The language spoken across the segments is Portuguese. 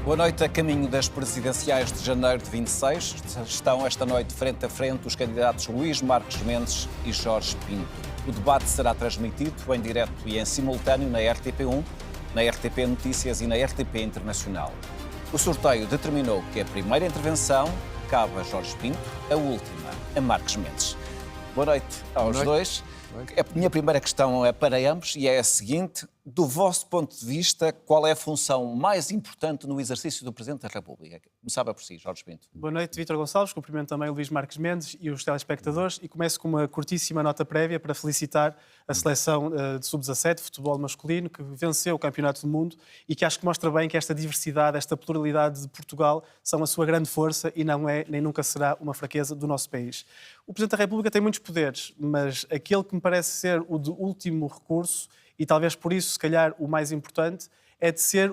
Boa noite. A caminho das presidenciais de janeiro de 26, estão esta noite frente a frente os candidatos Luís Marques Mendes e Jorge Pinto. O debate será transmitido em direto e em simultâneo na RTP1, na RTP Notícias e na RTP Internacional. O sorteio determinou que a primeira intervenção cabe a Jorge Pinto, a última a Marques Mendes. Boa noite aos dois. A minha primeira questão é para ambos e é a seguinte: do vosso ponto de vista, qual é a função mais importante no exercício do Presidente da República? Começava por si, Jorge Pinto. Boa noite, Vítor Gonçalves. Cumprimento também o Luís Marques Mendes e os telespectadores e começo com uma curtíssima nota prévia para felicitar a seleção de sub-17 de futebol masculino que venceu o Campeonato do Mundo e que acho que mostra bem que esta diversidade, esta pluralidade de Portugal são a sua grande força e não é nem nunca será uma fraqueza do nosso país. O Presidente da República tem muitos poderes, mas aquele que me parece ser o de último recurso, e talvez por isso, se calhar, o mais importante, é de ser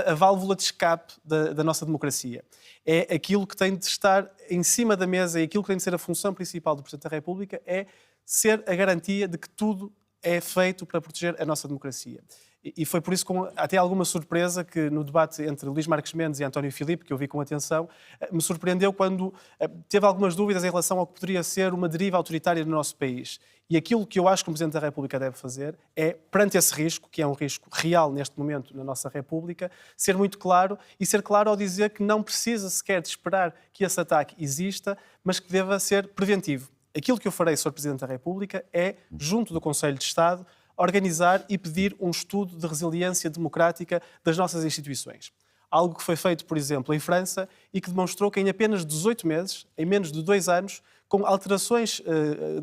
a válvula de escape da nossa democracia. É aquilo que tem de estar em cima da mesa e aquilo que tem de ser a função principal do Presidente da República é ser a garantia de que tudo é feito para proteger a nossa democracia. E foi por isso, com até alguma surpresa, que no debate entre Luís Marques Mendes e António Filipe, que eu vi com atenção, me surpreendeu quando teve algumas dúvidas em relação ao que poderia ser uma deriva autoritária no nosso país. E aquilo que eu acho que o Presidente da República deve fazer é, perante esse risco, que é um risco real neste momento na nossa República, ser muito claro e ser claro ao dizer que não precisa sequer de esperar que esse ataque exista, mas que deva ser preventivo. Aquilo que eu farei, Sr. Presidente da República, é, junto do Conselho de Estado, organizar e pedir um estudo de resiliência democrática das nossas instituições. Algo que foi feito, por exemplo, em França e que demonstrou que em apenas 18 meses, em menos de 2 anos, com alterações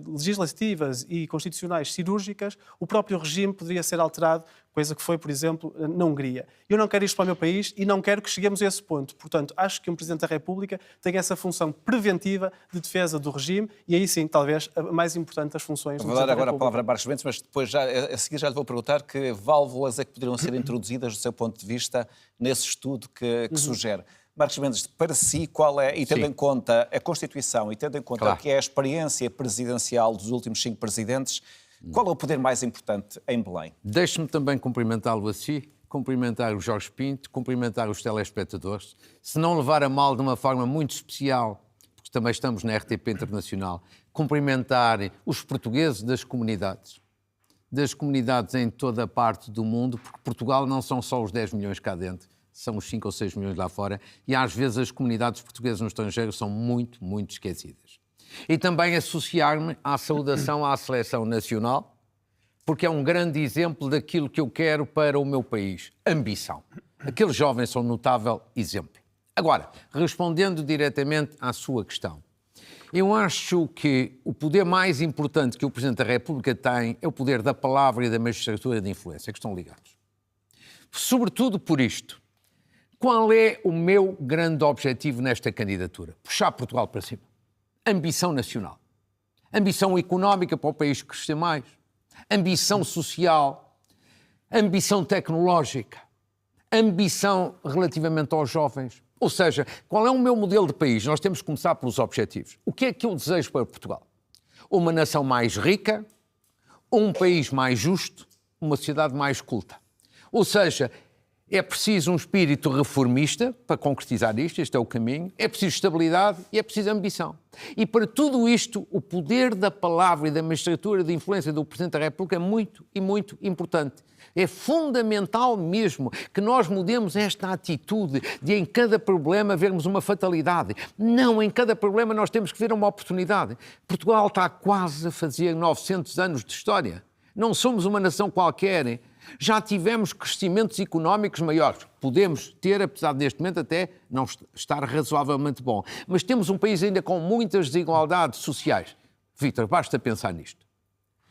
legislativas e constitucionais cirúrgicas, o próprio regime poderia ser alterado, coisa que foi, por exemplo, na Hungria. Eu não quero isto para o meu país e não quero que cheguemos a esse ponto. Portanto, acho que um Presidente da República tem essa função preventiva de defesa do regime e aí sim, talvez, a mais importante das funções do Presidente da República. Vou dar agora a palavra a Marques Mendes, mas depois, a seguir, já lhe vou perguntar que válvulas é que poderiam ser introduzidas, do seu ponto de vista, nesse estudo que sugere. Marques Mendes, para si, qual é, e tendo em conta a Constituição e tendo em conta o que é a experiência presidencial dos últimos 5 presidentes, qual é o poder mais importante em Belém? Deixe-me também cumprimentá-lo a si, cumprimentar o Jorge Pinto, cumprimentar os telespectadores, se não levar a mal de uma forma muito especial, porque também estamos na RTP Internacional, cumprimentar os portugueses das comunidades em toda a parte do mundo, porque Portugal não são só os 10 milhões cá dentro, são os 5 ou 6 milhões lá fora, e às vezes as comunidades portuguesas no estrangeiro são muito, muito esquecidas. E também associar-me à saudação à seleção nacional, porque é um grande exemplo daquilo que eu quero para o meu país, ambição. Aqueles jovens são um notável exemplo. Agora, respondendo diretamente à sua questão, eu acho que o poder mais importante que o Presidente da República tem é o poder da palavra e da magistratura de influência, que estão ligados. Sobretudo por isto. Qual é o meu grande objetivo nesta candidatura? Puxar Portugal para cima. Ambição nacional. Ambição económica para o país crescer mais. Ambição social. Ambição tecnológica. Ambição relativamente aos jovens. Ou seja, qual é o meu modelo de país? Nós temos que começar pelos objetivos. O que é que eu desejo para Portugal? Uma nação mais rica, um país mais justo, uma sociedade mais culta. Ou seja, é preciso um espírito reformista para concretizar isto, este é o caminho, é preciso estabilidade e é preciso ambição. E para tudo isto, o poder da palavra e da magistratura de influência do Presidente da República é muito e muito importante. É fundamental mesmo que nós mudemos esta atitude de em cada problema vermos uma fatalidade. Não, em cada problema nós temos que ver uma oportunidade. Portugal está quase a fazer 900 anos de história. Não somos uma nação qualquer. Já tivemos crescimentos económicos maiores. Podemos ter, apesar de neste momento até não estar razoavelmente bom. Mas temos um país ainda com muitas desigualdades sociais. Vítor, basta pensar nisto.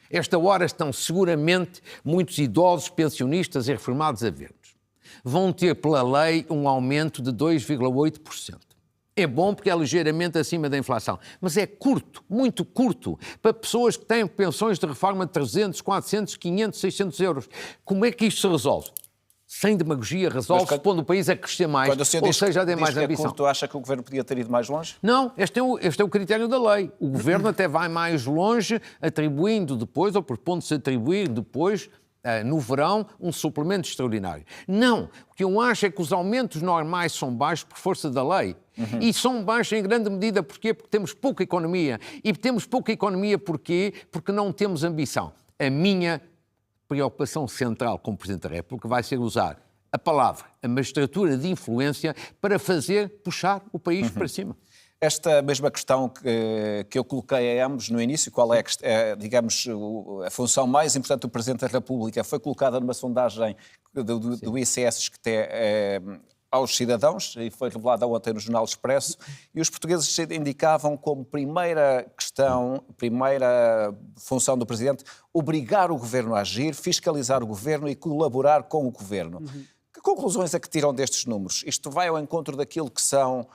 Esta hora estão seguramente muitos idosos, pensionistas e reformados a ver-nos. Vão ter pela lei um aumento de 2,8%. É bom porque é ligeiramente acima da inflação, mas é curto, muito curto, para pessoas que têm pensões de reforma de 300, 400, 500, 600 euros. Como é que isto se resolve? Sem demagogia, resolve-se pondo o país a crescer mais, ou seja, a ter mais ambição. Curto, acha que o Governo podia ter ido mais longe? Não, este é o critério da lei. O Governo até vai mais longe, atribuindo depois, ou propondo-se atribuir depois, no verão, um suplemento extraordinário. Não. O que eu acho é que os aumentos normais são baixos por força da lei. E são baixos em grande medida porquê? Porque temos pouca economia. E temos pouca economia porquê? Porque não temos ambição. A minha preocupação central como Presidente da República vai ser usar a palavra, a magistratura de influência para puxar o país para cima. Esta mesma questão que eu coloquei a ambos no início, qual é, digamos, a função mais importante do Presidente da República, foi colocada numa sondagem do ICS aos cidadãos, e foi revelada ontem no Jornal Expresso, e os portugueses indicavam como primeira questão, primeira função do Presidente, obrigar o Governo a agir, fiscalizar o Governo e colaborar com o Governo. Que conclusões é que tiram destes números? Isto vai ao encontro daquilo que são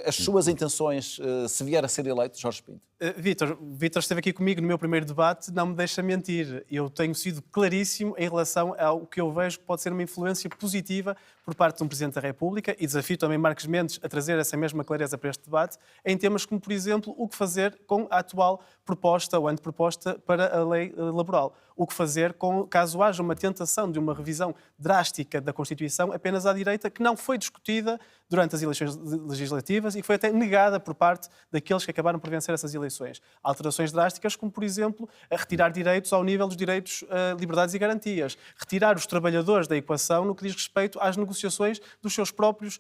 as suas intenções se vier a ser eleito, Jorge Pinto? Vítor esteve aqui comigo no meu primeiro debate, não me deixa mentir. Eu tenho sido claríssimo em relação ao que eu vejo que pode ser uma influência positiva por parte de um Presidente da República, e desafio também Marcos Mendes a trazer essa mesma clareza para este debate, em temas como, por exemplo, o que fazer com a atual proposta ou anteproposta para a lei laboral. O que fazer caso haja uma tentação de uma revisão drástica da Constituição apenas à direita, que não foi discutida durante as eleições legislativas e que foi até negada por parte daqueles que acabaram por vencer essas eleições. Alterações drásticas, como, por exemplo, a retirar direitos ao nível dos direitos, liberdades e garantias. Retirar os trabalhadores da equação no que diz respeito às negociações dos seus próprios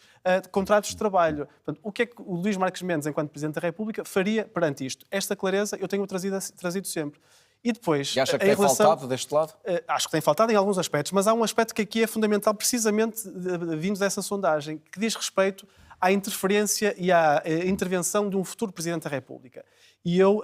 contratos de trabalho. Portanto, o que é que o Luís Marques Mendes, enquanto Presidente da República, faria perante isto? Esta clareza eu tenho trazido sempre. E depois... E acha que tem faltado deste lado? Acho que tem faltado em alguns aspectos, mas há um aspecto que aqui é fundamental, precisamente vindo dessa sondagem, que diz respeito à interferência e à intervenção de um futuro Presidente da República. E eu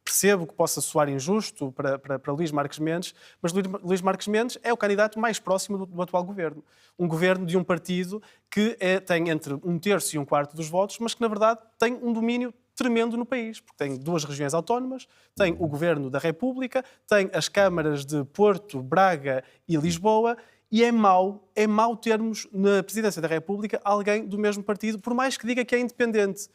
percebo que possa soar injusto para Luís Marques Mendes, mas Luís Marques Mendes é o candidato mais próximo do atual governo. Um governo de um partido que tem entre 1/3 e 1/4 dos votos, mas que, na verdade, tem um domínio tremendo no país, porque tem 2 regiões autónomas, tem o Governo da República, tem as câmaras de Porto, Braga e Lisboa, e é mau termos na Presidência da República alguém do mesmo partido, por mais que diga que é independente.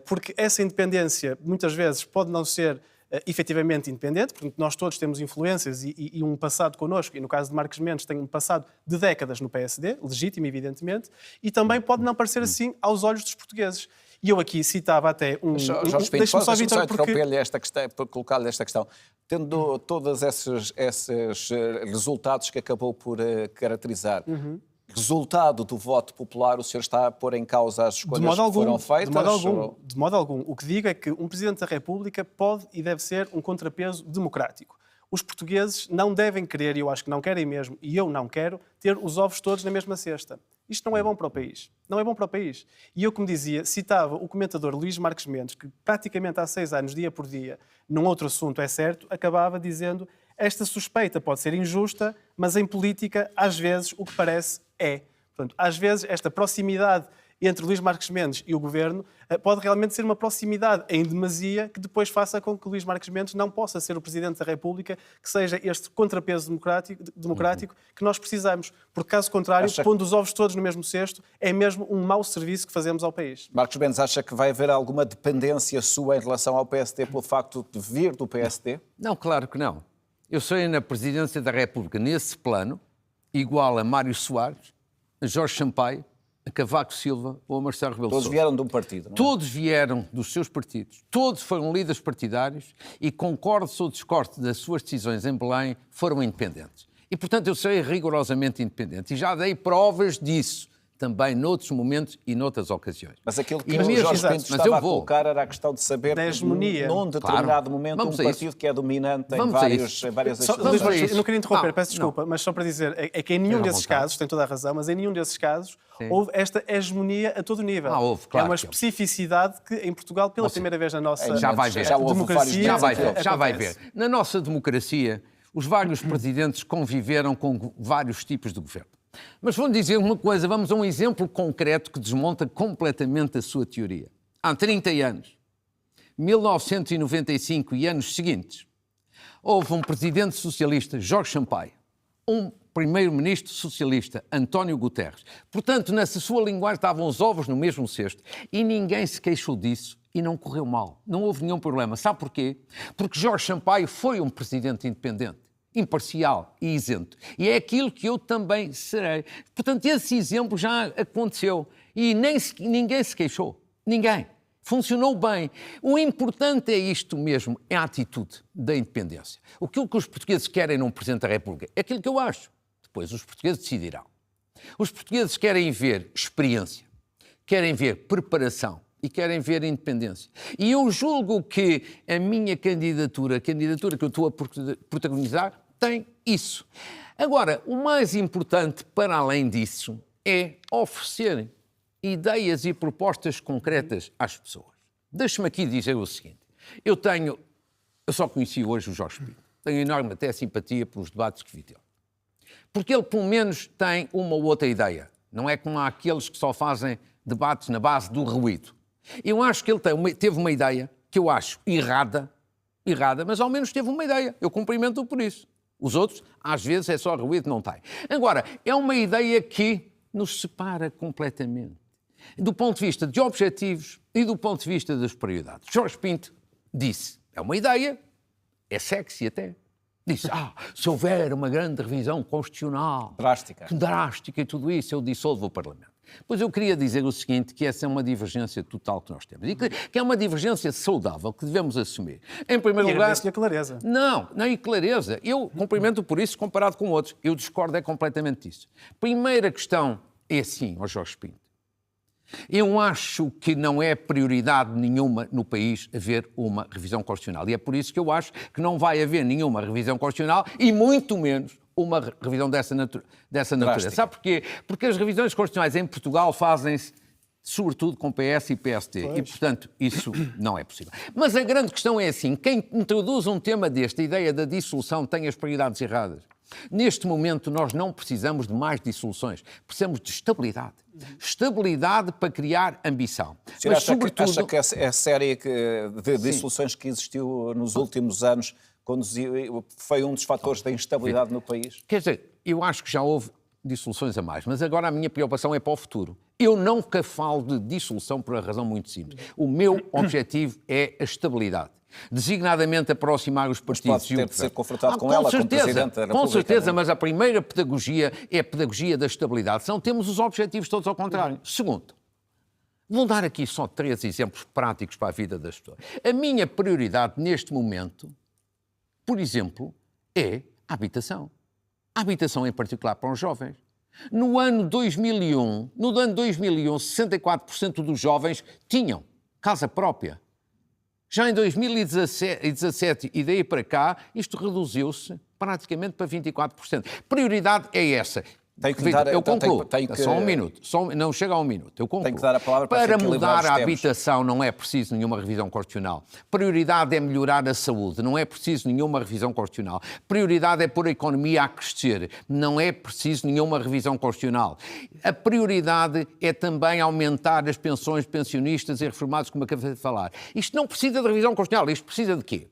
Porque essa independência, muitas vezes, pode não ser efetivamente independente, porque nós todos temos influências e um passado connosco, e no caso de Marques Mendes tem um passado de décadas no PSD, legítimo, evidentemente, e também pode não parecer assim aos olhos dos portugueses. E eu aqui citava até Jorge Pinto, deixa-me só interromper-lhe esta questão, para colocar-lhe esta questão. Tendo todos esses resultados que acabou por caracterizar, resultado do voto popular, o senhor está a pôr em causa as escolhas que foram feitas? De modo algum. O que digo é que um Presidente da República pode e deve ser um contrapeso democrático. Os portugueses não devem querer, e eu acho que não querem mesmo, e eu não quero, ter os ovos todos na mesma cesta. Isto não é bom para o país. Não é bom para o país. E eu, como dizia, citava o comentador Luís Marques Mendes, que praticamente há 6 anos, dia por dia, num outro assunto é certo, acabava dizendo: esta suspeita pode ser injusta, mas em política, às vezes, o que parece é. Portanto, às vezes, esta proximidade entre Luís Marques Mendes e o Governo pode realmente ser uma proximidade em demasia que depois faça com que Luís Marques Mendes não possa ser o Presidente da República, que seja este contrapeso democrático que nós precisamos. Porque, caso contrário, pondo os ovos todos no mesmo cesto, é mesmo um mau serviço que fazemos ao país. Marcos Mendes, acha que vai haver alguma dependência sua em relação ao PSD pelo facto de vir do PSD? Não, claro que não. Eu sou na Presidência da República, nesse plano, igual a Mário Soares, a Jorge Sampaio, a Cavaco Silva ou a Marcelo Rebelo de Sousa. Todos vieram de um partido, não é? Todos vieram dos seus partidos, todos foram líderes partidários e, concorde ou discorde das suas decisões em Belém, foram independentes. E, portanto, eu sou rigorosamente independente. E já dei provas disso, também noutros momentos e noutras ocasiões. Mas aquilo que o Jorge Pinto estava a colocar era a questão de saber da hegemonia. Num determinado momento um partido que é dominante em várias instituições. Eu não queria interromper, peço desculpa, mas só para dizer, é que em nenhum desses casos, tem toda a razão, mas em nenhum desses casos houve esta hegemonia a todo nível. Houve, claro, é uma especificidade que em Portugal, pela primeira vez na nossa democracia... Já vai ver. Na nossa democracia, os vários presidentes conviveram com vários tipos de governo. Mas vou dizer uma coisa, vamos a um exemplo concreto que desmonta completamente a sua teoria. Há 30 anos, 1995 e anos seguintes, houve um presidente socialista, Jorge Sampaio, um primeiro-ministro socialista, António Guterres. Portanto, nessa sua linguagem estavam os ovos no mesmo cesto e ninguém se queixou disso e não correu mal. Não houve nenhum problema. Sabe porquê? Porque Jorge Sampaio foi um presidente independente. imparcial e isento. E é aquilo que eu também serei. Portanto, esse exemplo já aconteceu e ninguém se queixou. Ninguém. Funcionou bem. O importante é isto mesmo, é a atitude da independência. Aquilo que os portugueses querem num Presidente da República é aquilo que eu acho. Depois os portugueses decidirão. Os portugueses querem ver experiência, querem ver preparação e querem ver independência. E eu julgo que a minha candidatura, a candidatura que eu estou a protagonizar, tem isso. Agora, o mais importante, para além disso, é oferecer ideias e propostas concretas às pessoas. Deixe-me aqui dizer o seguinte. Eu só conheci hoje o Jorge Pinto. Tenho enorme até simpatia pelos debates que vi dele. Porque ele, pelo menos, tem uma ou outra ideia. Não é como aqueles que só fazem debates na base do ruído. Eu acho que ele teve uma ideia que eu acho errada, mas ao menos teve uma ideia. Eu cumprimento-o por isso. Os outros, às vezes, é só ruído, não tem. Agora, é uma ideia que nos separa completamente. Do ponto de vista de objetivos e do ponto de vista das prioridades. Jorge Pinto disse, é uma ideia, é sexy até, disse, se houver uma grande revisão constitucional... Drástica e tudo isso, eu dissolvo o Parlamento. Pois eu queria dizer o seguinte, que essa é uma divergência total que nós temos. E que é uma divergência saudável, que devemos assumir. Em primeiro lugar... E a clareza. Não e clareza. Eu cumprimento por isso comparado com outros. Eu discordo completamente disso. Primeira questão é assim, ao Jorge Pinto. Eu acho que não é prioridade nenhuma no país haver uma revisão constitucional. E é por isso que eu acho que não vai haver nenhuma revisão constitucional e muito menos uma revisão dessa natureza. Sabe porquê? Porque as revisões constitucionais em Portugal fazem-se sobretudo com PS e PSD. Pois. E, portanto, isso não é possível. Mas a grande questão é assim, quem introduz um tema deste, a ideia da dissolução, tem as prioridades erradas. Neste momento, nós não precisamos de mais dissoluções, precisamos de estabilidade. Estabilidade para criar ambição. Mas, acha, sobretudo... acha que a série de dissoluções que existiu nos últimos anos foi um dos fatores da instabilidade no país? Quer dizer, eu acho que já houve dissoluções a mais, mas agora a minha preocupação é para o futuro. Eu nunca falo de dissolução por uma razão muito simples. O meu objetivo é a estabilidade. Designadamente aproximar os partidos. Mas pode ter de ser confrontado com ela, como Presidente da República. Com certeza, mas a primeira pedagogia é a pedagogia da estabilidade. Senão temos os objetivos todos ao contrário. Segundo, vou dar aqui só 3 exemplos práticos para a vida das pessoas. A minha prioridade neste momento, por exemplo, é a habitação. A habitação em particular para os jovens. No ano 2001, 64% dos jovens tinham casa própria. Já em 2017 e daí para cá, isto reduziu-se praticamente para 24%. Prioridade é essa. Eu concluo. Só um minuto. Não chega a um minuto. Eu concluo. Tenho que dar a palavra para mudar a habitação não é preciso nenhuma revisão constitucional. Prioridade é melhorar a saúde. Não é preciso nenhuma revisão constitucional. Prioridade é pôr a economia a crescer. Não é preciso nenhuma revisão constitucional. A prioridade é também aumentar as pensões pensionistas e reformados, como acabei de falar. Isto não precisa de revisão constitucional. Isto precisa de quê?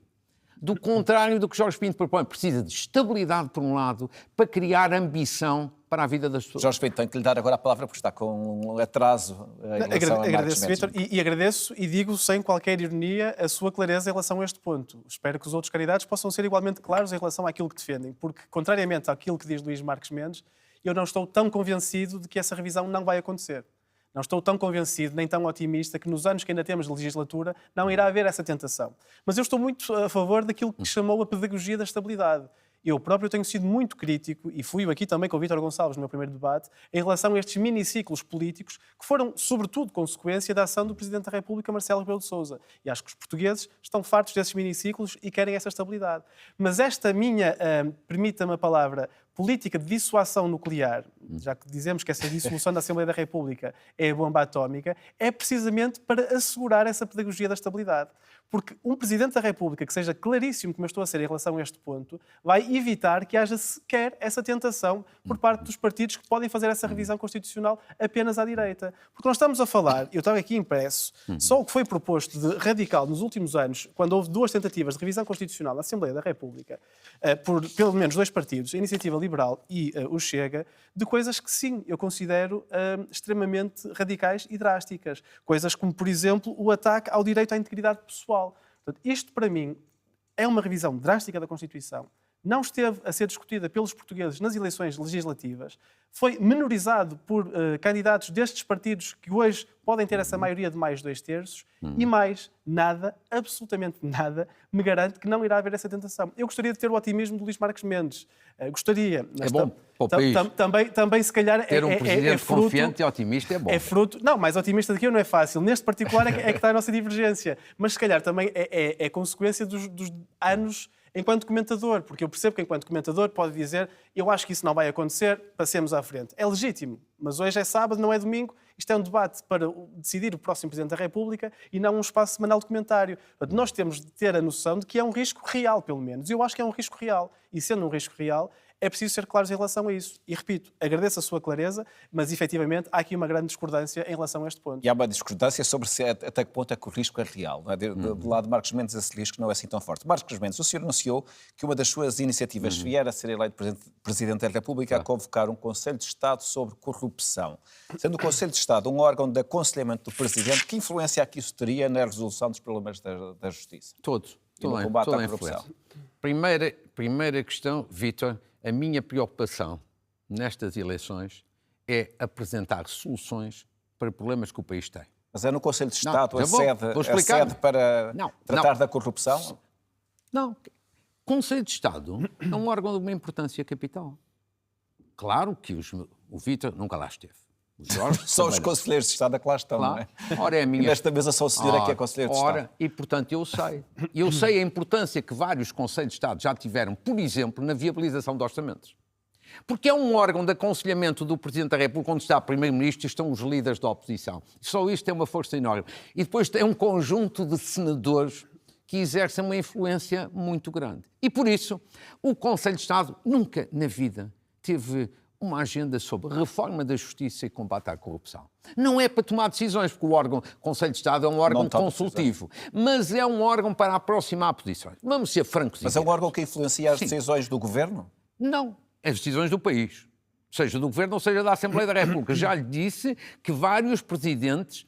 Do contrário do que Jorge Pinto propõe. Precisa de estabilidade, por um lado, para criar ambição para a vida das pessoas. Jorge Pinto, tenho que lhe dar agora a palavra porque está com um atraso em relação a Agradeço, Vítor, e agradeço e digo sem qualquer ironia a sua clareza em relação a este ponto. Espero que os outros candidatos possam ser igualmente claros em relação àquilo que defendem, porque, contrariamente àquilo que diz Luís Marques Mendes, eu não estou tão convencido de que essa revisão não vai acontecer. Não estou tão convencido, nem tão otimista, que nos anos que ainda temos de legislatura não irá haver essa tentação. Mas eu estou muito a favor daquilo que chamou a pedagogia da estabilidade. Eu próprio tenho sido muito crítico, e fui aqui também com o Vítor Gonçalves no meu primeiro debate, em relação a estes miniciclos políticos que foram, sobretudo, consequência da ação do Presidente da República, Marcelo Rebelo de Sousa. E acho que os portugueses estão fartos desses miniciclos e querem essa estabilidade. Mas esta minha, permita-me a palavra, política de dissuasão nuclear, já que dizemos que essa dissolução da Assembleia da República é a bomba atómica, é precisamente para assegurar essa pedagogia da estabilidade. Porque um Presidente da República que seja claríssimo, como eu estou a ser em relação a este ponto, vai evitar que haja sequer essa tentação por parte dos partidos que podem fazer essa revisão constitucional apenas à direita. Porque nós estamos a falar, eu estava aqui impresso, só o que foi proposto de radical nos últimos anos, quando houve 2 tentativas de revisão constitucional na Assembleia da República, por pelo menos 2 partidos, a Iniciativa Liberal e o Chega, de coisas que sim, eu considero extremamente radicais e drásticas. Coisas como, por exemplo, o ataque ao direito à integridade pessoal. Portanto, isto, para mim, é uma revisão drástica da Constituição, não esteve a ser discutida pelos portugueses nas eleições legislativas, foi menorizado por candidatos destes partidos que hoje podem ter essa maioria de mais 2/3 e mais nada, absolutamente nada, me garante que não irá haver essa tentação. Eu gostaria de ter o otimismo de Luís Marques Mendes. Gostaria. É bom para o país. Também, se calhar, ter um presidente fruto, confiante e otimista é bom. É fruto... Não, mais otimista do que eu não é fácil. Neste particular é que está a nossa divergência. Mas, se calhar, também é consequência dos anos enquanto comentador, porque eu percebo que enquanto comentador pode dizer eu acho que isso não vai acontecer, passemos à frente. É legítimo, mas hoje é sábado, não é domingo, isto é um debate para decidir o próximo Presidente da República e não um espaço semanal de comentário. Portanto, nós temos de ter a noção de que é um risco real, pelo menos. Eu acho que é um risco real. E sendo um risco real, é preciso ser claros em relação a isso. E repito, agradeço a sua clareza, mas efetivamente há aqui uma grande discordância em relação a este ponto. E há uma discordância sobre até que ponto é que o risco é real. Não é? Do lado de Marcos Mendes, esse risco não é assim tão forte. Marcos Mendes, o senhor anunciou que uma das suas iniciativas vier a ser eleito Presidente da República a convocar um Conselho de Estado sobre corrupção. Sendo o Conselho de Estado um órgão de aconselhamento do Presidente, que influência é que isso teria na resolução dos problemas da Justiça? Todos. E no combate à corrupção? Influência. Primeira questão, Vítor, a minha preocupação nestas eleições é apresentar soluções para problemas que o país tem. Mas é no Conselho de Estado a vou explicar. sede para tratar da corrupção? Não. Conselho de Estado é um órgão de uma importância capital. Claro que o Vítor nunca lá esteve. O Jorge são os conselheiros de Estado que lá estão, claro. Não é? Ora, é a minha... Nesta mesa só o senhor que é conselheiro de Estado. E, portanto, eu sei. Eu sei a importância que vários conselhos de Estado já tiveram, por exemplo, na viabilização de orçamentos. Porque é um órgão de aconselhamento do Presidente da República, onde está o Primeiro-Ministro e estão os líderes da oposição. Só isto é uma força enorme. E depois tem um conjunto de senadores que exercem uma influência muito grande. E, por isso, o Conselho de Estado nunca na vida teve uma agenda sobre reforma da justiça e combate à corrupção. Não é para tomar decisões, porque o órgão Conselho de Estado é um órgão consultivo, mas é um órgão para aproximar posições. Vamos ser francos. Mas é um órgão que influencia as decisões do Governo? Não, as decisões do país. Seja do Governo ou seja da Assembleia da República. Já lhe disse que vários presidentes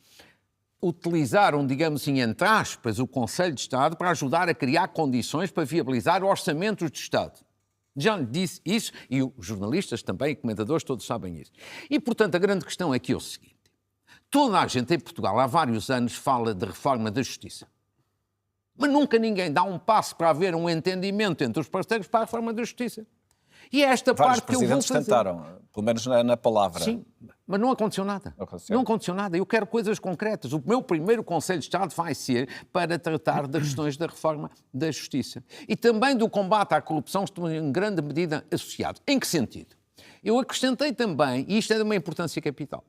utilizaram, digamos assim, entre aspas, o Conselho de Estado para ajudar a criar condições para viabilizar orçamentos de Estado. Já lhe disse isso e os jornalistas também, e comentadores, todos sabem isso. E, portanto, a grande questão aqui é o seguinte. Toda a gente em Portugal há vários anos fala de reforma da justiça. Mas nunca ninguém dá um passo para haver um entendimento entre os parceiros para a reforma da justiça. E é esta vários parte que eu vou fazer. tentaram, pelo menos na palavra. Sim, mas não aconteceu nada. Não aconteceu nada. Eu quero coisas concretas. O meu primeiro Conselho de Estado vai ser para tratar das questões da reforma da justiça. E também do combate à corrupção, que estão em grande medida associados. Em que sentido? Eu acrescentei também, e isto é de uma importância capital,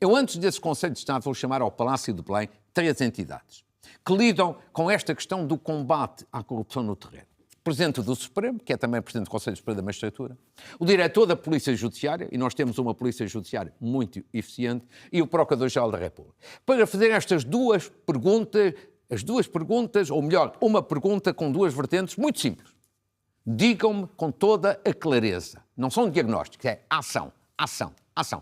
eu antes desse Conselho de Estado vou chamar ao Palácio de Belém 3 entidades que lidam com esta questão do combate à corrupção no terreno. Presidente do Supremo, que é também Presidente do Conselho Superior da Magistratura, o Diretor da Polícia Judiciária, e nós temos uma Polícia Judiciária muito eficiente, e o Procurador-Geral da República. Para fazer estas duas perguntas, ou melhor, uma pergunta com 2 vertentes muito simples. Digam-me com toda a clareza, não são diagnósticos, é ação.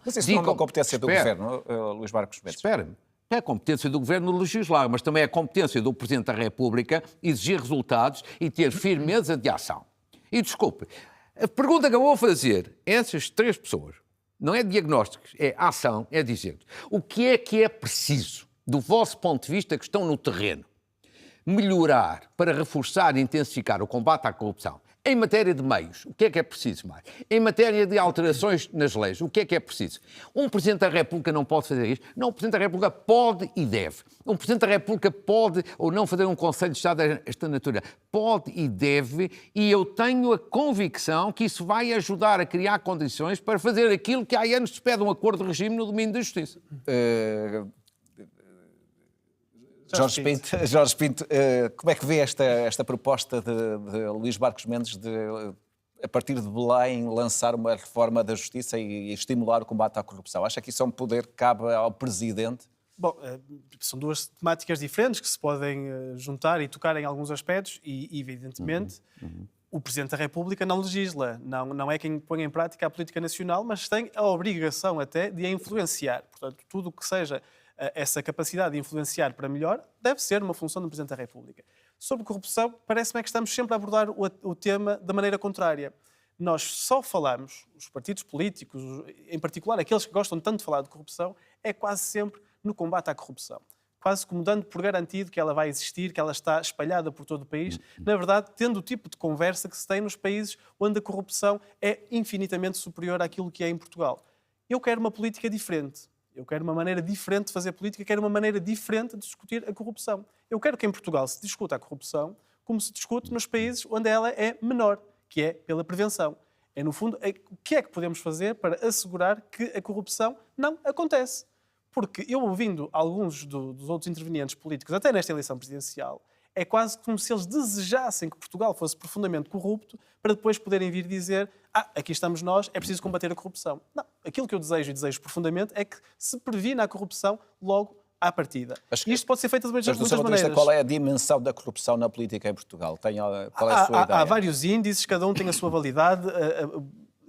Mas isso não é uma competência do Governo, Luís Marques Mendes? Espera-me. É a competência do Governo legislar, mas também é a competência do Presidente da República exigir resultados e ter firmeza de ação. E desculpe, a pergunta que eu vou fazer a essas 3 pessoas não é diagnósticos, é ação, é dizer o que é preciso, do vosso ponto de vista, que estão no terreno, melhorar para reforçar e intensificar o combate à corrupção. Em matéria de meios, o que é preciso mais? Em matéria de alterações nas leis, o que é preciso? Um Presidente da República não pode fazer isto? Não, o Presidente da República pode e deve. Um Presidente da República pode ou não fazer um Conselho de Estado desta natureza. Pode e deve, e eu tenho a convicção que isso vai ajudar a criar condições para fazer aquilo que há anos se pede um acordo de regime no domínio da justiça. Jorge Pinto, como é que vê esta proposta de Luís Marques Mendes de, a partir de Belém, lançar uma reforma da justiça e estimular o combate à corrupção? Acha que isso é um poder que cabe ao Presidente? Bom, são 2 temáticas diferentes que se podem juntar e tocar em alguns aspectos e evidentemente, o Presidente da República não legisla, não é quem põe em prática a política nacional, mas tem a obrigação até de a influenciar. Portanto, tudo o que seja essa capacidade de influenciar para melhor deve ser uma função do Presidente da República. Sobre corrupção, parece-me que estamos sempre a abordar o tema da maneira contrária. Nós só falamos, os partidos políticos, em particular aqueles que gostam tanto de falar de corrupção, é quase sempre no combate à corrupção. Quase como dando por garantido que ela vai existir, que ela está espalhada por todo o país. Na verdade, tendo o tipo de conversa que se tem nos países onde a corrupção é infinitamente superior àquilo que é em Portugal. Eu quero uma política diferente. Eu quero uma maneira diferente de fazer política, quero uma maneira diferente de discutir a corrupção. Eu quero que em Portugal se discuta a corrupção como se discute nos países onde ela é menor, que é pela prevenção. É, no fundo, o que é que podemos fazer para assegurar que a corrupção não acontece? Porque eu, ouvindo alguns dos outros intervenientes políticos, até nesta eleição presidencial, é quase como se eles desejassem que Portugal fosse profundamente corrupto para depois poderem vir dizer aqui estamos nós, é preciso combater a corrupção. Não, aquilo que eu desejo e desejo profundamente é que se previna a corrupção logo à partida. E isto pode ser feito de muitas maneiras. Qual é a dimensão da corrupção na política em Portugal? Qual é a sua ideia? Há vários índices, cada um tem a sua validade.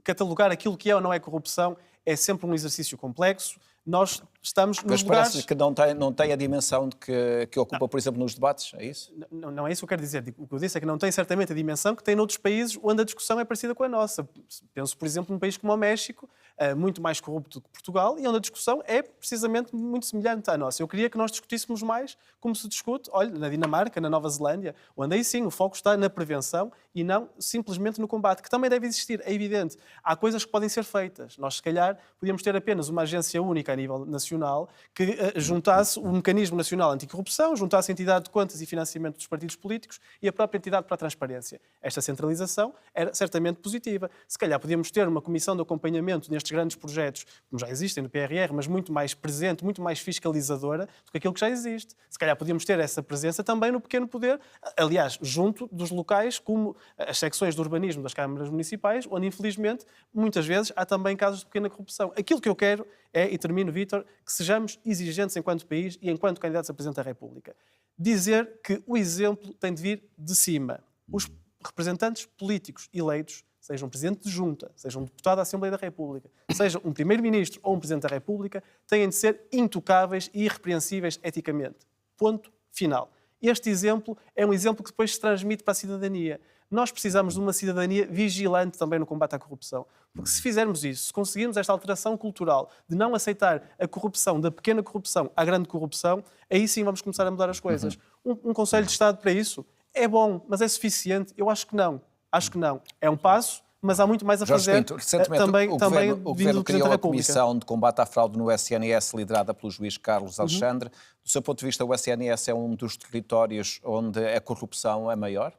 Catalogar aquilo que é ou não é corrupção é sempre um exercício complexo. Nós estamos nos lugares... Mas parece que não tem a dimensão de que ocupa, por exemplo, nos debates, é isso? Não é isso que eu quero dizer. O que eu disse é que não tem certamente a dimensão que tem noutros países onde a discussão é parecida com a nossa. Penso, por exemplo, num país como o México, muito mais corrupto que Portugal, e onde a discussão é precisamente muito semelhante à nossa. Eu queria que nós discutíssemos mais como se discute, olha, na Dinamarca, na Nova Zelândia, onde aí sim o foco está na prevenção e não simplesmente no combate, que também deve existir, é evidente. Há coisas que podem ser feitas. Nós, se calhar, podíamos ter apenas uma agência única a nível nacional que juntasse o Mecanismo Nacional Anticorrupção, juntasse a entidade de contas e financiamento dos partidos políticos e a própria entidade para a transparência. Esta centralização era certamente positiva. Se calhar podíamos ter uma comissão de acompanhamento nestes grandes projetos, como já existem no PRR, mas muito mais presente, muito mais fiscalizadora do que aquilo que já existe. Se calhar podíamos ter essa presença também no pequeno poder, aliás, junto dos locais, como as secções de urbanismo das câmaras municipais, onde, infelizmente, muitas vezes há também casos de pequena corrupção. Aquilo que eu quero é, e termino, Vítor, que sejamos exigentes enquanto país e enquanto candidatos a Presidente da República. Dizer que o exemplo tem de vir de cima. Os representantes políticos eleitos, seja um Presidente de Junta, seja um deputado da Assembleia da República, seja um Primeiro-Ministro ou um Presidente da República, têm de ser intocáveis e irrepreensíveis eticamente. Ponto final. Este exemplo é um exemplo que depois se transmite para a cidadania. Nós precisamos de uma cidadania vigilante também no combate à corrupção. Porque se fizermos isso, se conseguirmos esta alteração cultural de não aceitar a corrupção, da pequena corrupção à grande corrupção, aí sim vamos começar a mudar as coisas. Um Conselho de Estado para isso é bom, mas é suficiente? Eu acho que não. Acho que não. É um passo, mas há muito mais a fazer. Pinto, recentemente, também o Governo criou a Comissão de Combate à Fraude no SNS, liderada pelo juiz Carlos Alexandre. Do seu ponto de vista, o SNS é um dos territórios onde a corrupção é maior?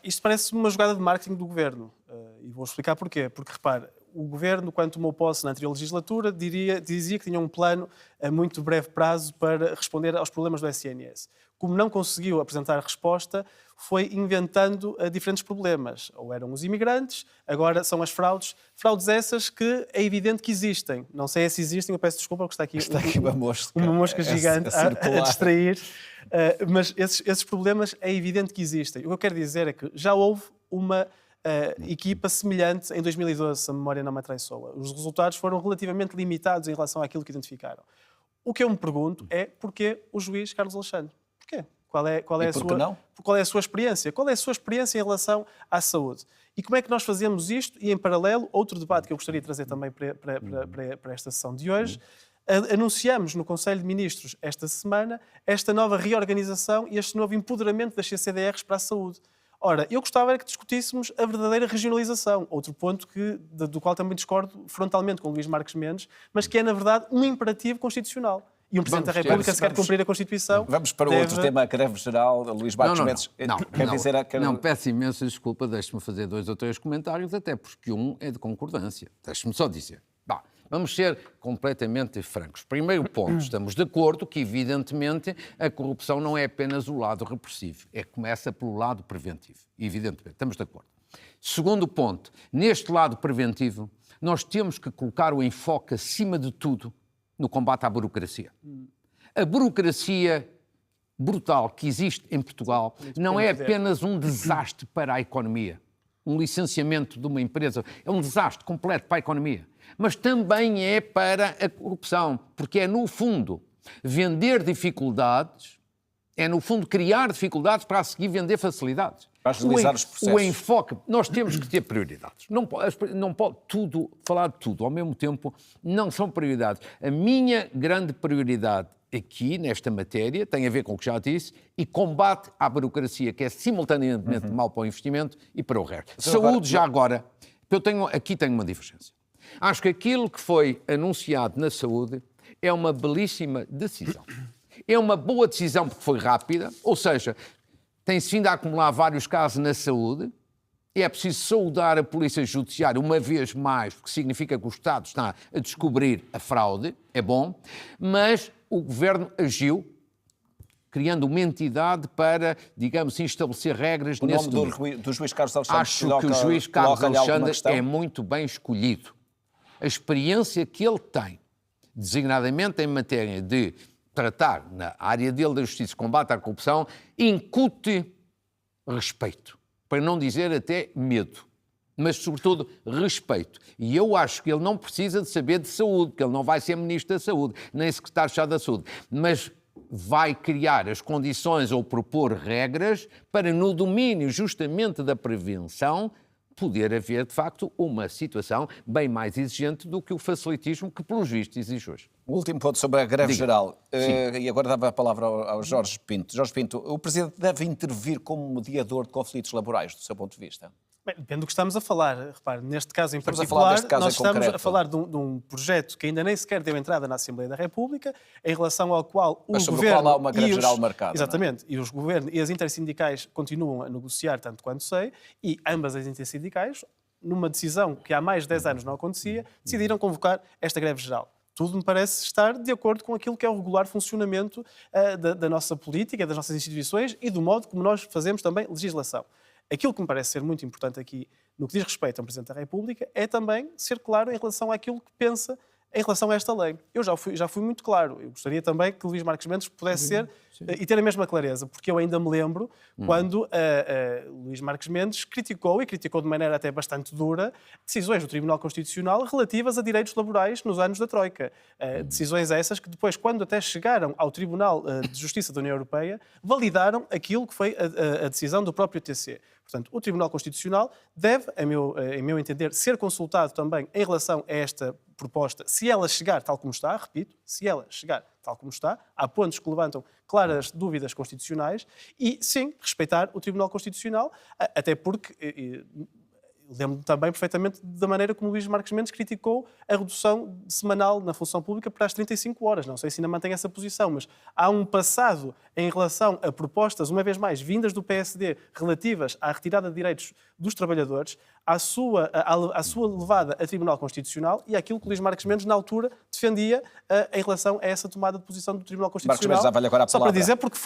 Isto parece uma jogada de marketing do Governo. E vou explicar porquê. Porque, repare, o Governo, quando tomou posse na anterior legislatura, dizia que tinha um plano a muito breve prazo para responder aos problemas do SNS. Como não conseguiu apresentar resposta, foi inventando diferentes problemas. Ou eram os imigrantes, agora são as fraudes. Fraudes essas que é evidente que existem. Não sei se existem, eu peço desculpa porque está aqui uma mosca gigante a distrair. Mas esses problemas é evidente que existem. O que eu quero dizer é que já houve uma equipa semelhante em 2012, se a memória não me atraiçoa. Os resultados foram relativamente limitados em relação àquilo que identificaram. O que eu me pergunto é porquê o juiz Carlos Alexandre? Porquê? Qual é a sua experiência? Qual é a sua experiência em relação à saúde? E como é que nós fazemos isto? E, em paralelo, outro debate que eu gostaria de trazer também para esta sessão de hoje, anunciamos no Conselho de Ministros esta semana esta nova reorganização e este novo empoderamento das CCDRs para a saúde. Ora, eu gostava que discutíssemos a verdadeira regionalização, outro ponto do qual também discordo frontalmente com o Luís Marques Mendes, mas que é, na verdade, um imperativo constitucional. E um Presidente da República, se quer cumprir a Constituição... Vamos para o outro tema, a greve-geral, Luís Marques Mendes. Não, peço imensa desculpa, deixe-me fazer 2 ou 3 comentários, até porque um é de concordância. Deixe-me só dizer. Vamos ser completamente francos. Primeiro ponto, estamos de acordo que, evidentemente, a corrupção não é apenas o lado repressivo, começa pelo lado preventivo. Evidentemente, estamos de acordo. Segundo ponto, neste lado preventivo, nós temos que colocar o enfoque, acima de tudo, no combate à burocracia. A burocracia brutal que existe em Portugal não é apenas um desastre para a economia. Um licenciamento de uma empresa é um desastre completo para a economia. Mas também é para a corrupção, porque é, no fundo, vender dificuldades É, no fundo, criar dificuldades para a seguir vender facilidades. Para agilizar os processos. O enfoque, nós temos que ter prioridades. Não pode falar de tudo ao mesmo tempo, não são prioridades. A minha grande prioridade aqui, nesta matéria, tem a ver com o que já disse, e combate à burocracia, que é simultaneamente mau para o investimento e para o resto. Saúde, já agora, aqui tenho uma divergência. Acho que aquilo que foi anunciado na saúde é uma belíssima decisão. É uma boa decisão porque foi rápida, ou seja, tem-se vindo a acumular vários casos na saúde, é preciso saudar a Polícia Judiciária uma vez mais, porque significa que o Estado está a descobrir a fraude, é bom, mas o Governo agiu criando uma entidade para, digamos, estabelecer regras nesse domínio. O nome do juiz Carlos Alexandre. Acho que o juiz Carlos Alexandre é muito bem escolhido. A experiência que ele tem, designadamente em matéria de tratar na área dele da justiça, combate à corrupção, incute respeito, para não dizer até medo, mas sobretudo respeito. E eu acho que ele não precisa de saber de saúde, porque ele não vai ser Ministro da Saúde, nem Secretário-Estado da Saúde, mas vai criar as condições ou propor regras para, no domínio justamente da prevenção, poder haver, de facto, uma situação bem mais exigente do que o facilitismo que, pelos vistos, exige hoje. O último ponto sobre a greve geral. E agora dava a palavra ao Jorge Pinto. Jorge Pinto, o Presidente deve intervir como mediador de conflitos laborais, do seu ponto de vista? Bem, depende do que estamos a falar. Repare, neste caso em Estamos a falar particular, deste caso nós em estamos concreto. a falar de um projeto que ainda nem sequer deu entrada na Assembleia da República, em relação ao qual o Mas sobre Governo... o qual há uma greve geral marcada. Exatamente. E os governos e as intersindicais continuam a negociar, tanto quanto sei, e ambas as intersindicais, numa decisão que há mais de 10 anos não acontecia, decidiram convocar esta greve geral. Tudo me parece estar de acordo com aquilo que é o regular funcionamento da nossa política, das nossas instituições e do modo como nós fazemos também legislação. Aquilo que me parece ser muito importante aqui, no que diz respeito ao Presidente da República, é também ser claro em relação àquilo que pensa em relação a esta lei. Eu já fui muito claro. Eu gostaria também que Luís Marques Mendes pudesse ser e ter a mesma clareza, porque eu ainda me lembro quando Luís Marques Mendes criticou de maneira até bastante dura, decisões do Tribunal Constitucional relativas a direitos laborais nos anos da Troika. Decisões essas que depois, quando até chegaram ao Tribunal de Justiça da União Europeia, validaram aquilo que foi a decisão do próprio TC. Portanto, o Tribunal Constitucional deve, em meu entender, ser consultado também em relação a esta proposta, se ela chegar tal como está, repito, se ela chegar tal como está, há pontos que levantam claras dúvidas constitucionais e, sim, respeitar o Tribunal Constitucional, até porque... Lembro-me também perfeitamente da maneira como Luís Marques Mendes criticou a redução semanal na função pública para as 35 horas. Não sei se ainda mantém essa posição, mas há um passado em relação a propostas, uma vez mais, vindas do PSD, relativas à retirada de direitos dos trabalhadores, à sua levada a Tribunal Constitucional e àquilo que Luís Marques Mendes, na altura, defendia em relação a essa tomada de posição do Tribunal Constitucional. Marques Mendes, dava-lhe agora a palavra. Só para dizer, porque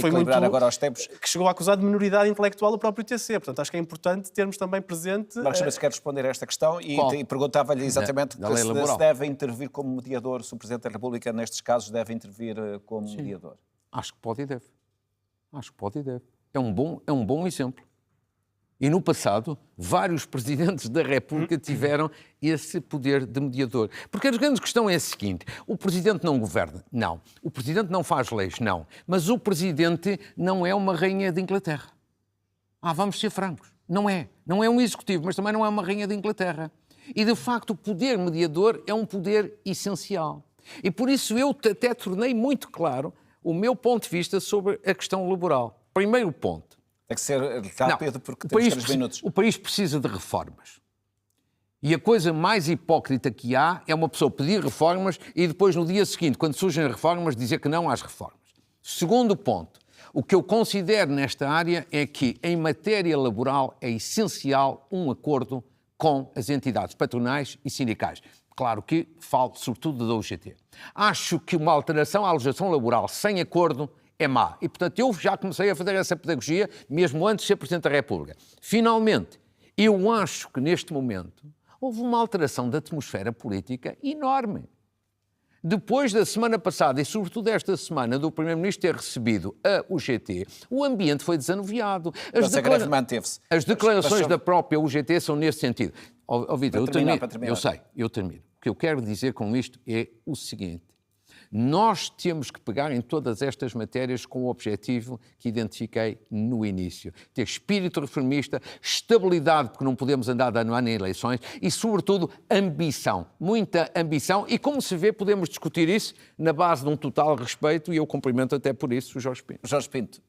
foi muito... agora aos tempos. Que chegou a acusar de minoridade intelectual o próprio TC. Portanto, acho que é importante termos também presente... Marques Mendes quer responder a esta questão e perguntava-lhe exatamente se deve intervir como mediador, se o Presidente da República, nestes casos, deve intervir como mediador. Acho que pode e deve. Acho que pode e deve. É um bom exemplo. E no passado, vários presidentes da República tiveram esse poder de mediador. Porque a grande questão é a seguinte: o presidente não governa? Não. O presidente não faz leis? Não. Mas o presidente não é uma rainha de Inglaterra. Vamos ser francos. Não é. Não é um executivo, mas também não é uma rainha de Inglaterra. E, de facto, o poder mediador é um poder essencial. E por isso eu até tornei muito claro o meu ponto de vista sobre a questão laboral. Primeiro ponto. Tem que ser rápido porque temos 3 minutos. O país precisa de reformas. E a coisa mais hipócrita que há é uma pessoa pedir reformas e depois, no dia seguinte, quando surgem reformas, dizer que não às reformas. Segundo ponto. O que eu considero nesta área é que, em matéria laboral, é essencial um acordo com as entidades patronais e sindicais. Claro que falo sobretudo da UGT. Acho que uma alteração à legislação laboral sem acordo é má. E, portanto, eu já comecei a fazer essa pedagogia mesmo antes de ser Presidente da República. Finalmente, eu acho que neste momento houve uma alteração da atmosfera política enorme. Depois da semana passada e sobretudo esta semana do Primeiro-Ministro ter recebido a UGT, o ambiente foi desanuviado. A greve manteve-se. As declarações da própria UGT são nesse sentido. Vitor, eu termino. Eu sei, eu termino. O que eu quero dizer com isto é o seguinte. Nós temos que pegar em todas estas matérias com o objetivo que identifiquei no início. Ter espírito reformista, estabilidade, porque não podemos andar de ano a ano em eleições, e, sobretudo, ambição. Muita ambição. E, como se vê, podemos discutir isso na base de um total respeito, e eu cumprimento até por isso o Jorge Pinto. Jorge Pinto,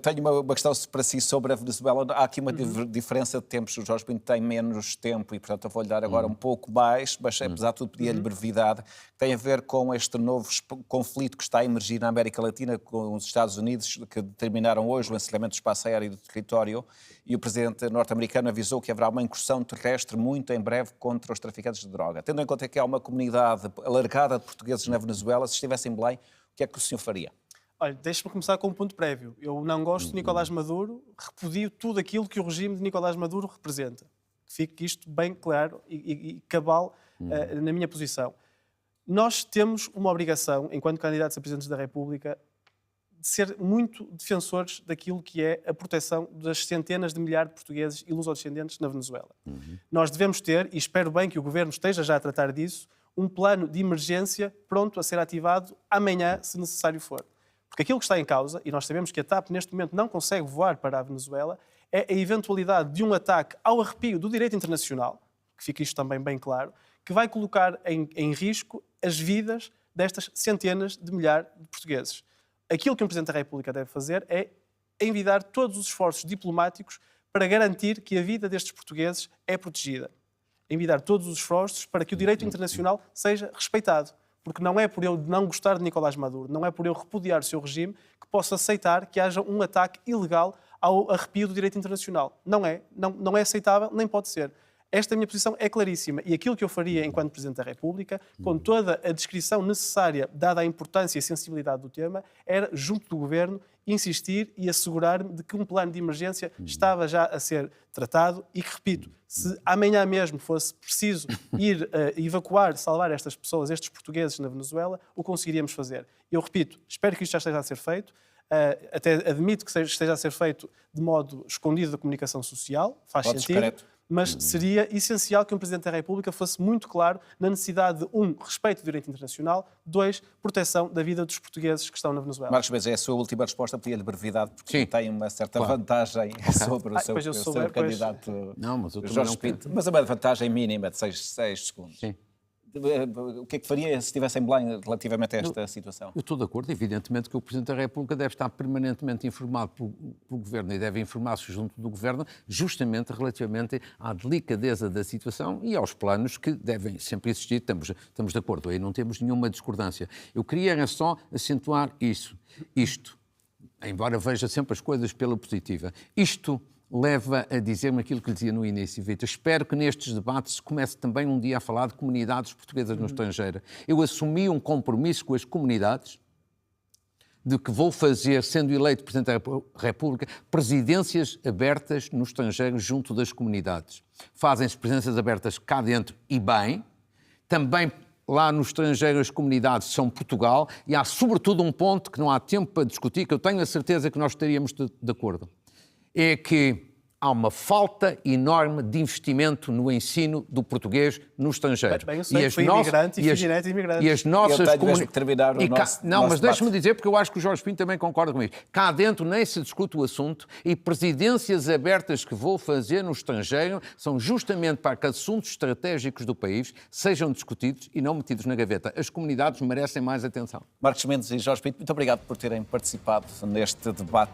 tenho uma questão para si sobre a Venezuela. Há aqui uma diferença de tempos. O Jorge Pinto tem menos tempo e, portanto, eu vou-lhe dar agora um pouco mais, mas, apesar de tudo, pedia-lhe brevidade. Tem a ver com este novo conflito que está a emergir na América Latina com os Estados Unidos, que determinaram hoje o encerramento do espaço aéreo do território, e o presidente norte-americano avisou que haverá uma incursão terrestre muito em breve contra os traficantes de droga. Tendo em conta que há uma comunidade alargada de portugueses na Venezuela, se estivesse em Belém, o que é que o senhor faria? Olha, deixe-me começar com um ponto prévio. Eu não gosto de Nicolás Maduro, repudio tudo aquilo que o regime de Nicolás Maduro representa. Fique isto bem claro e cabal na minha posição. Nós temos uma obrigação, enquanto candidatos a presidentes da República, de ser muito defensores daquilo que é a proteção das centenas de milhares de portugueses e lusodescendentes na Venezuela. Nós devemos ter, e espero bem que o Governo esteja já a tratar disso, um plano de emergência pronto a ser ativado amanhã, se necessário for. Porque aquilo que está em causa, e nós sabemos que a TAP neste momento não consegue voar para a Venezuela, é a eventualidade de um ataque ao arrepio do direito internacional, que fica isto também bem claro, que vai colocar em risco as vidas destas centenas de milhares de portugueses. Aquilo que um Presidente da República deve fazer é envidar todos os esforços diplomáticos para garantir que a vida destes portugueses é protegida. Envidar todos os esforços para que o direito internacional seja respeitado. Porque não é por eu não gostar de Nicolás Maduro, não é por eu repudiar o seu regime que posso aceitar que haja um ataque ilegal ao arrepio do direito internacional. Não é aceitável, nem pode ser. Esta minha posição é claríssima e aquilo que eu faria enquanto Presidente da República, com toda a descrição necessária, dada a importância e sensibilidade do tema, era, junto do Governo, insistir e assegurar-me de que um plano de emergência estava já a ser tratado e que, repito, se amanhã mesmo fosse preciso ir evacuar, salvar estas pessoas, estes portugueses na Venezuela, o conseguiríamos fazer. Eu repito, espero que isto já esteja a ser feito, até admito que esteja a ser feito de modo escondido da comunicação social, faz sentido. Discreto. Mas seria essencial que um Presidente da República fosse muito claro na necessidade de, 1, respeito do direito internacional, 2, proteção da vida dos portugueses que estão na Venezuela. Marcos Mendes, é a sua última resposta, pedia-lhe brevidade, porque Sim. tem uma certa vantagem sobre o seu candidato Jorge Pinto. Mas é uma vantagem mínima de 6 segundos. Sim. O que é que faria se estivesse em Belém relativamente a esta situação? Eu estou de acordo, evidentemente, que o Presidente da República deve estar permanentemente informado pelo Governo e deve informar-se junto do Governo justamente relativamente à delicadeza da situação e aos planos que devem sempre existir. Estamos de acordo, aí não temos nenhuma discordância. Eu queria só acentuar isto, embora veja sempre as coisas pela positiva. Isto leva a dizer-me aquilo que lhe dizia no início, Vitor. Espero que nestes debates se comece também um dia a falar de comunidades portuguesas no estrangeiro. Eu assumi um compromisso com as comunidades de que vou fazer, sendo eleito Presidente da República, presidências abertas no estrangeiro junto das comunidades. Fazem-se presidências abertas cá dentro e bem, também lá no estrangeiro as comunidades são Portugal e há sobretudo um ponto que não há tempo para discutir, que eu tenho a certeza que nós estaríamos de acordo. É que há uma falta enorme de investimento no ensino do português no estrangeiro. Bem, eu sei, fui imigrante e fui neto imigrante. E as nossas comunidades... Mas deixe-me dizer, porque eu acho que o Jorge Pinto também concorda com isso. Cá dentro nem se discute o assunto e presidências abertas que vou fazer no estrangeiro são justamente para que assuntos estratégicos do país sejam discutidos e não metidos na gaveta. As comunidades merecem mais atenção. Marcos Mendes e Jorge Pinto, muito obrigado por terem participado neste debate.